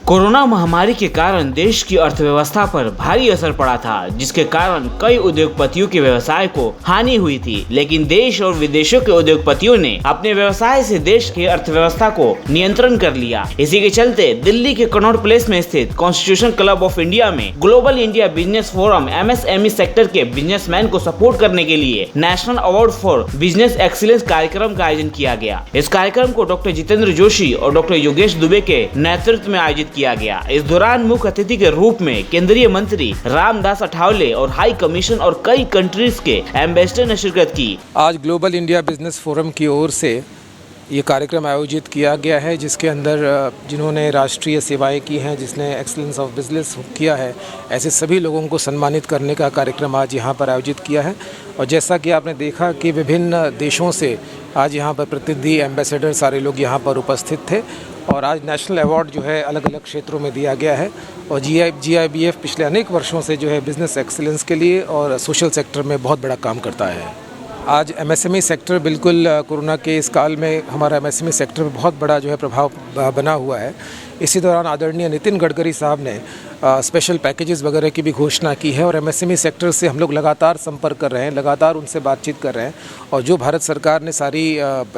Corona महामारी के कारण देश की अर्थव्यवस्था पर भारी असर पड़ा था, जिसके कारण कई उद्योगपतियों के व्यवसाय को हानि हुई थी। लेकिन देश और विदेशों के उद्योगपतियों ने अपने व्यवसाय से देश की अर्थव्यवस्था को नियंत्रण कर लिया। इसी के चलते दिल्ली के कनॉट प्लेस में स्थित कॉन्स्टिट्यूशन क्लब ऑफ इंडिया में global India business forum MSME sector के बिजनेसमैन को सपोर्ट करने के लिए national award for business excellence कार्यक्रम का आयोजन किया गया। इस कार्यक्रम को डॉक्टर जितेंद्र जोशी और डॉक्टर योगेश दुबे के नेतृत्व में आयोजित किया गया। इस दौरान मुख्य अतिथि के रूप में केंद्रीय मंत्री रामदास अठावले और हाई कमीशन और कई कंट्रीज के एम्बेसडर ने शिरकत की। आज ग्लोबल इंडिया बिजनेस फोरम की ओर से ये कार्यक्रम आयोजित किया गया है, जिसके अंदर जिन्होंने राष्ट्रीय सेवाएं की हैं, जिसने एक्सीलेंस ऑफ बिजनेस किया है, ऐसे सभी लोगों को सम्मानित करने का कार्यक्रम आज यहाँ पर आयोजित किया है। और जैसा कि आपने देखा कि विभिन्न देशों से आज यहाँ पर प्रतिनिधि एम्बेसडर सारे लोग यहाँ पर उपस्थित थे और आज नेशनल अवार्ड जो है अलग अलग क्षेत्रों में दिया गया है। और GIBF पिछले अनेक वर्षों से जो है बिज़नेस एक्सीलेंस के लिए और सोशल सेक्टर में बहुत बड़ा काम करता है। आज MSME सेक्टर बिल्कुल कोरोना के इस काल में हमारा MSME सेक्टर में बहुत बड़ा जो है प्रभाव बना हुआ है। इसी दौरान आदरणीय नितिन गडकरी साहब ने स्पेशल पैकेजेस वगैरह की भी घोषणा की है और MSME सेक्टर से हम लोग लगातार संपर्क कर रहे हैं, लगातार उनसे बातचीत कर रहे हैं। और जो भारत सरकार ने सारी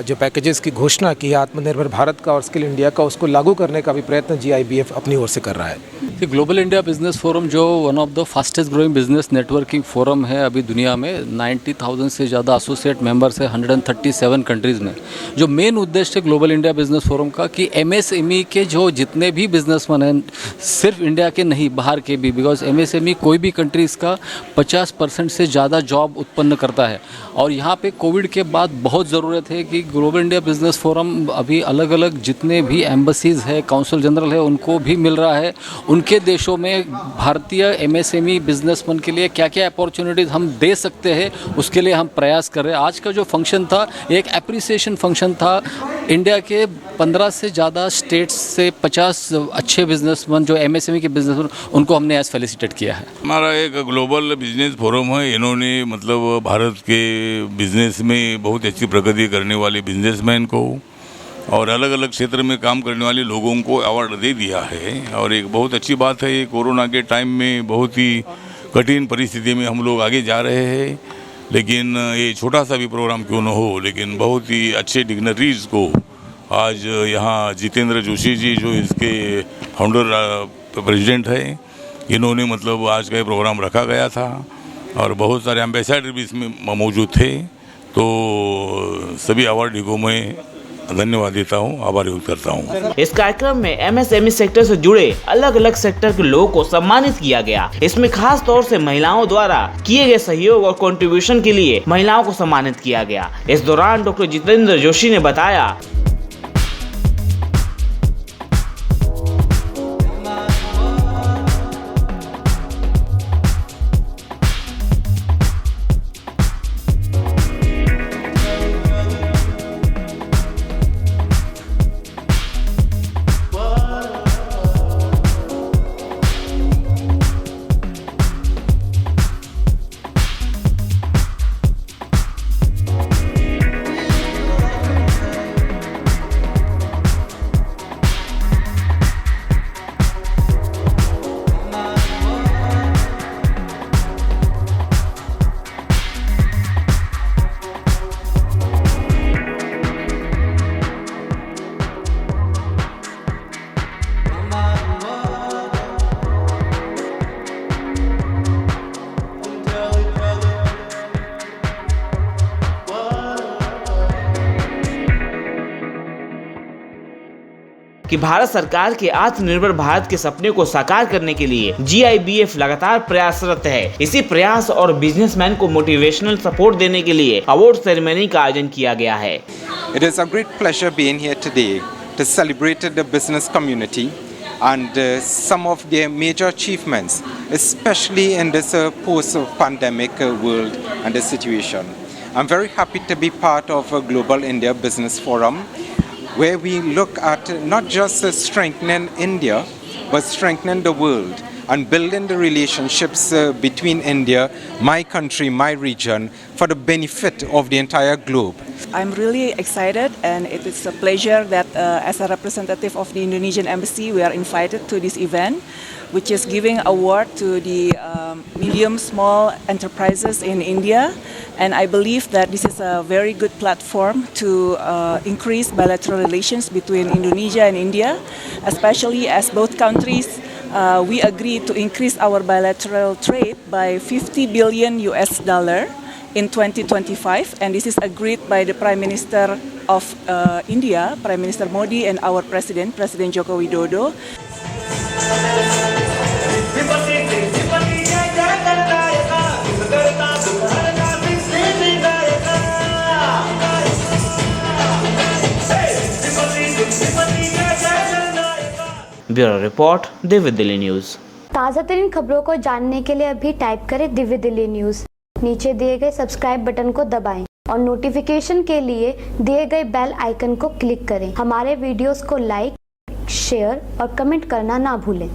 जो पैकेजेस की घोषणा की है आत्मनिर्भर भारत का और स्किल इंडिया का, उसको लागू करने का भी प्रयत्न GIBF अपनी ओर से कर रहा है। ग्लोबल इंडिया बिजनेस फोरम जो one of the fastest growing business networking forum है अभी दुनिया में, 90,000 से ज़्यादा एसोसिएट मेंबर्स है 137 कंट्रीज़ में। जो मेन उद्देश्य है ग्लोबल इंडिया बिजनेस फोरम का कि MSME के जो जितने भी बिजनेसमैन हैं, सिर्फ इंडिया के नहीं बाहर के भी, बिकॉज MSME कोई भी कंट्रीज़ का 50% से ज़्यादा जॉब उत्पन्न करता है। और यहाँ पे कोविड के बाद बहुत ज़रूरत है कि ग्लोबल इंडिया बिजनेस फोरम अभी अलग अलग जितने भी एम्बसीज़ है, काउंसिल जनरल है, उनको भी मिल रहा है। उनके देशों में भारतीय MSME बिजनेसमैन के लिए क्या क्या अपॉर्चुनिटीज़ हम दे सकते हैं, उसके लिए हम प्रयास कर रहे हैं। आज का जो फंक्शन था एक एप्रिसिएशन फंक्शन था। इंडिया के 15 से ज़्यादा स्टेट्स से 50 अच्छे बिजनेसमैन जो MSME के बिजनेसमैन, उनको हमने आज फेलिसिटेट किया है। हमारा एक ग्लोबल बिजनेस फोरम है। इन्होंने मतलब भारत के बिजनेस में बहुत अच्छी प्रगति करने वाले बिजनेसमैन को और अलग अलग क्षेत्र में काम करने वाले लोगों को अवार्ड दे दिया है। और एक बहुत अच्छी बात है, कोरोना के टाइम में बहुत ही कठिन परिस्थिति में हम लोग आगे जा रहे हैं। लेकिन ये छोटा सा भी प्रोग्राम क्यों न हो, लेकिन बहुत ही अच्छे डिग्नरीज को आज यहाँ जितेंद्र जोशी जी जो इसके फाउंडर प्रेसिडेंट है, इन्होंने मतलब आज का ये प्रोग्राम रखा गया था और बहुत सारे एम्बेसडर भी इसमें मौजूद थे। तो सभी अवार्डी को मैं धन्यवाद देता हूँ, आभार व्यक्त करता हूँ। इस कार्यक्रम में MSME सेक्टर से जुड़े अलग अलग सेक्टर के लोगों को सम्मानित किया गया। इसमें खास तौर से महिलाओं द्वारा किए गए सहयोग और कंट्रीब्यूशन के लिए महिलाओं को सम्मानित किया गया। इस दौरान डॉक्टर जितेंद्र जोशी ने बताया, कि भारत सरकार के आत्मनिर्भर भारत के सपने को साकार करने के लिए GIBF लगातार प्रयासरत है। इसी प्रयास और बिजनेसमैन को मोटिवेशनल सपोर्ट देने के लिए अवार्ड सेरेमनी का आयोजन किया गया है। It is a great pleasure being here today to celebrate the business community and some of their major achievements, especially in this post-pandemic world and the situation. I'm very happy to be part of a Global India Business Forum, where we look at not just strengthening India, but strengthening the world and building the relationships between India, my country, my region, for the benefit of the entire globe. I'm really excited, and it is a pleasure that as a representative of the Indonesian Embassy, we are invited to this event, which is giving award to the medium, small enterprises in India. And I believe that this is a very good platform to increase bilateral relations between Indonesia and India, especially as both countries we agreed to increase our bilateral trade by $50 billion in 2025, and this is agreed by the Prime Minister of India, Prime Minister Modi, and our President Joko Widodo. Bureau report Divya Delhi news. ताज़ा तरीन खबरों को जानने के लिए अभी type करें Divya Delhi news. नीचे दिए गए सब्सक्राइब बटन को दबाएं और नोटिफिकेशन के लिए दिए गए बेल आइकन को क्लिक करें। हमारे वीडियोस को लाइक, शेयर और कमेंट करना ना भूलें।